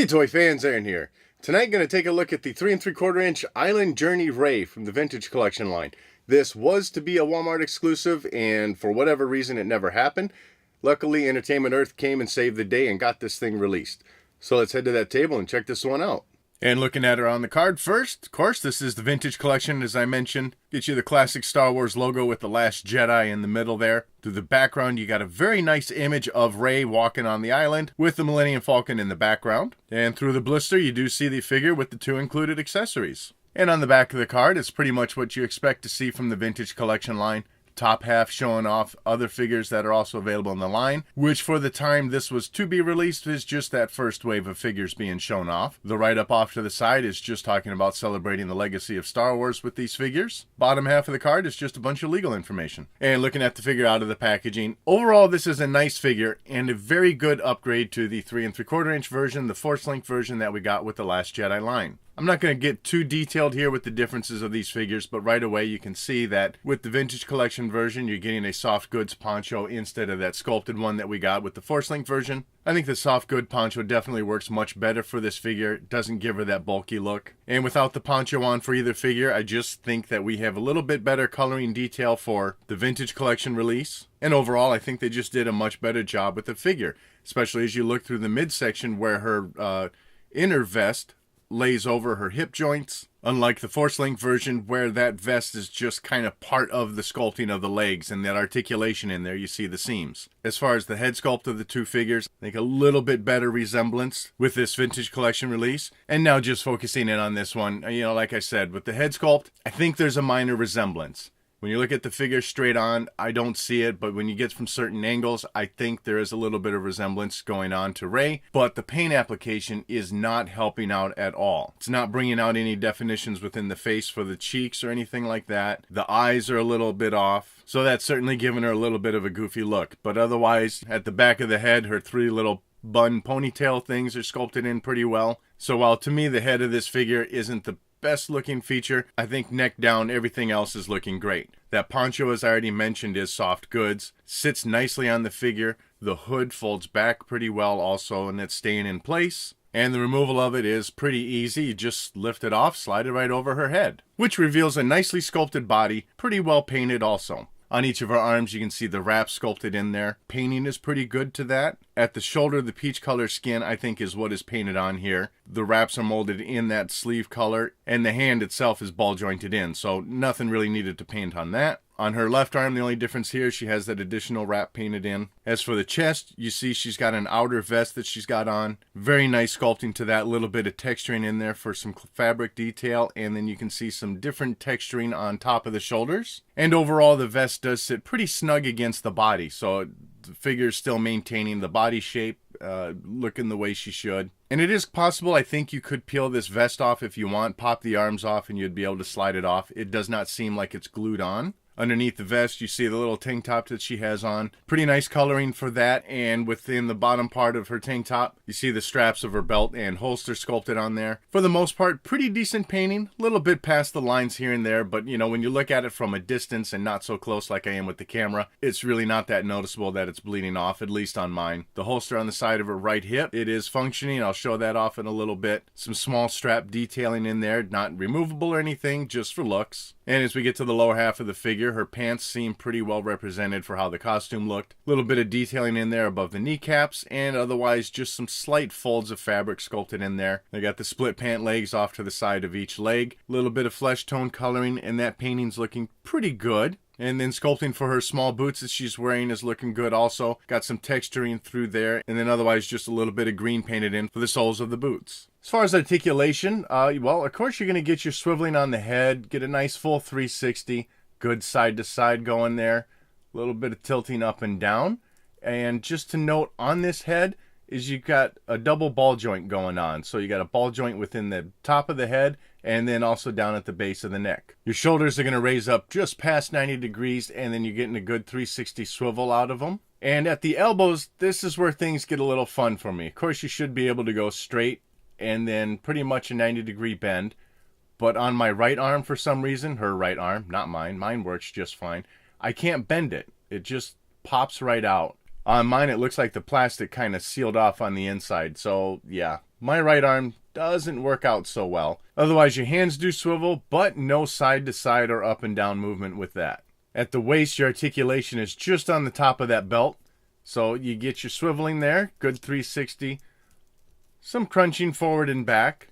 toy fans, Aaron here. Tonight going to take a look at the 3 3/4 inch Island Journey Rey from the Vintage Collection line. This was to be a Walmart exclusive, and for whatever reason it never happened. Luckily Entertainment Earth came and saved the day and got this thing released. So let's head to that table and check this one out. And looking at her on the card first, of course, this is the Vintage Collection, as I mentioned. Gets you the classic Star Wars logo with the Last Jedi in the middle there. Through the background, you got a very nice image of Rey walking on the island with the Millennium Falcon in the background. And through the blister, you do see the figure with the 2 included accessories. And on the back of the card, it's pretty much what you expect to see from the Vintage Collection line. Top half showing off other figures that are also available in the line, which for the time this was to be released is just that first wave of figures being shown off. The write-up off to the side is just talking about celebrating the legacy of Star Wars with these figures. Bottom half of the card is just a bunch of legal information. And looking at the figure out of the packaging, overall this is a nice figure and a very good upgrade to the 3 3/4 inch version, the Force Link version that we got with the Last Jedi line. I'm not going to get too detailed here with the differences of these figures, but right away you can see that with the Vintage Collection version, you're getting a soft goods poncho instead of that sculpted one that we got with the Force Link version. I think the soft good poncho definitely works much better for this figure. It doesn't give her that bulky look. And without the poncho on for either figure, I just think that we have a little bit better coloring detail for the Vintage Collection release. And overall, I think they just did a much better job with the figure, especially as you look through the midsection where her inner vest lays over her hip joints, unlike the Force Link version where that vest is just kind of part of the sculpting of the legs, and that articulation in there, you see the seams. As far as the head sculpt of the two figures, I think a little bit better resemblance with this Vintage Collection release. And now just focusing in on this one, like I said, with the head sculpt, I think there's a minor resemblance. When you look at the figure straight on, I don't see it, but when you get from certain angles, I think there is a little bit of resemblance going on to Rey, but the paint application is not helping out at all. It's not bringing out any definitions within the face for the cheeks or anything like that. The eyes are a little bit off, so that's certainly giving her a little bit of a goofy look, but otherwise, at the back of the head, her 3 little bun ponytail things are sculpted in pretty well. So while to me the head of this figure isn't the best looking feature, I think neck down everything else is looking great. That poncho, as I already mentioned, is soft goods, sits nicely on the figure. The hood folds back pretty well also, and it's staying in place. And the removal of it is pretty easy. You just lift it off, slide it right over her head, which reveals a nicely sculpted body, pretty well painted also. On each of her arms, you can see the wrap sculpted in there. Painting is pretty good to that. At the shoulder, the peach color skin, I think, is what is painted on here. The wraps are molded in that sleeve color, and the hand itself is ball jointed in, so nothing really needed to paint on that. On her left arm, the only difference here, she has that additional wrap painted in. As for the chest, you see she's got an outer vest that she's got on. Very nice sculpting to that, little bit of texturing in there for some fabric detail, and then you can see some different texturing on top of the shoulders. And overall, the vest does sit pretty snug against the body, so the figure's still maintaining the body shape, looking the way she should. And it is possible, I think you could peel this vest off if you want, pop the arms off, and you'd be able to slide it off. It does not seem like it's glued on. Underneath the vest, you see the little tank top that she has on. Pretty nice coloring for that, and within the bottom part of her tank top, you see the straps of her belt and holster sculpted on there. For the most part, pretty decent painting. A little bit past the lines here and there, but when you look at it from a distance and not so close like I am with the camera, it's really not that noticeable that it's bleeding off, at least on mine. The holster on the side of her right hip, it is functioning. I'll show that off in a little bit. Some small strap detailing in there, not removable or anything, just for looks. And as we get to the lower half of the figure, her pants seem pretty well represented for how the costume looked. A little bit of detailing in there above the kneecaps, and otherwise just some slight folds of fabric sculpted in there. They got the split pant legs off to the side of each leg. A little bit of flesh tone coloring, and that painting's looking pretty good. And then sculpting for her small boots that she's wearing is looking good also. Got some texturing through there, and then otherwise just a little bit of green painted in for the soles of the boots. As far as articulation, well, of course you're going to get your swiveling on the head, get a nice full 360, good side to side going there, a little bit of tilting up and down. And just to note on this head is you've got a double ball joint going on. So you got a ball joint within the top of the head and then also down at the base of the neck. Your shoulders are going to raise up just past 90 degrees, and then you're getting a good 360 swivel out of them. And at the elbows, this is where things get a little fun for me. Of course, you should be able to go straight and then pretty much a 90-degree bend. But on my right arm, for some reason, her right arm, not mine, mine works just fine, I can't bend it. It just pops right out. On mine, it looks like the plastic kind of sealed off on the inside. So yeah, my right arm doesn't work out so well. Otherwise, your hands do swivel, but no side to side or up and down movement with that. At the waist, your articulation is just on the top of that belt. So you get your swiveling there, good 360. Some crunching forward and back.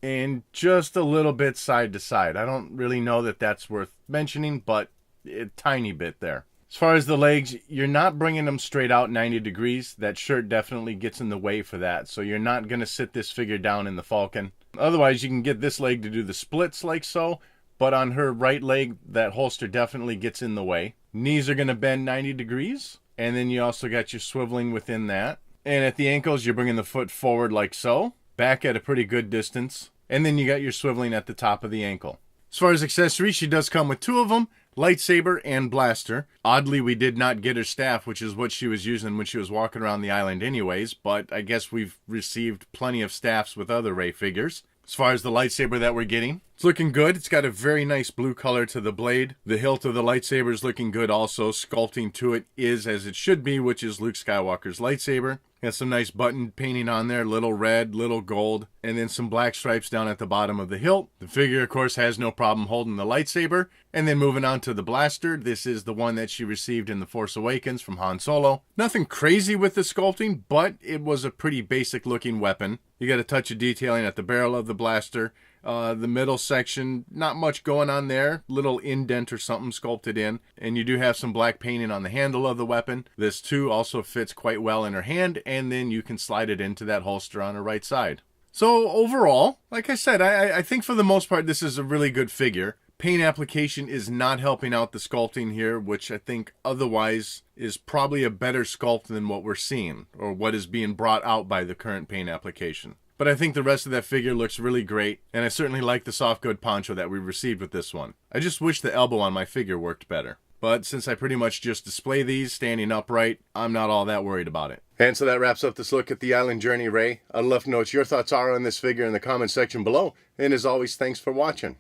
And just a little bit side to side. I don't really know that that's worth mentioning, but a tiny bit there. As far as the legs, you're not bringing them straight out 90 degrees. That shirt definitely gets in the way for that. So you're not going to sit this figure down in the falcon. Otherwise, you can get this leg to do the splits like so. But on her right leg, that holster definitely gets in the way. Knees are going to bend 90 degrees. And then you also got your swiveling within that. And at the ankles, you're bringing the foot forward like so. Back at a pretty good distance. And then you got your swiveling at the top of the ankle. As far as accessories, she does come with two of them. Lightsaber and blaster. Oddly, we did not get her staff, which is what she was using when she was walking around the island anyways, but I guess we've received plenty of staffs with other Rey figures. As far as the lightsaber that we're getting, it's looking good. It's got a very nice blue color to the blade. The hilt of the lightsaber is looking good also. Sculpting to it is as it should be, which is Luke Skywalker's lightsaber. Got some nice button painting on there, little red, little gold, and then some black stripes down at the bottom of the hilt. The figure, of course, has no problem holding the lightsaber. And then moving on to the blaster, this is the one that she received in The Force Awakens from Han Solo. Nothing crazy with the sculpting, but it was a pretty basic looking weapon. You got a touch of detailing at the barrel of the blaster. The middle section, not much going on there. Little indent or something sculpted in. And you do have some black painting on the handle of the weapon. This too also fits quite well in her hand. And then you can slide it into that holster on her right side. So overall, like I said, I think for the most part this is a really good figure. Paint application is not helping out the sculpting here, which I think otherwise is probably a better sculpt than what we're seeing. Or what is being brought out by the current paint application. But I think the rest of that figure looks really great, and I certainly like the soft good poncho that we received with this one. I just wish the elbow on my figure worked better. But since I pretty much just display these standing upright, I'm not all that worried about it. And so that wraps up this look at the Island Journey Rey. I'd love to know what your thoughts are on this figure in the comment section below. And as always, thanks for watching.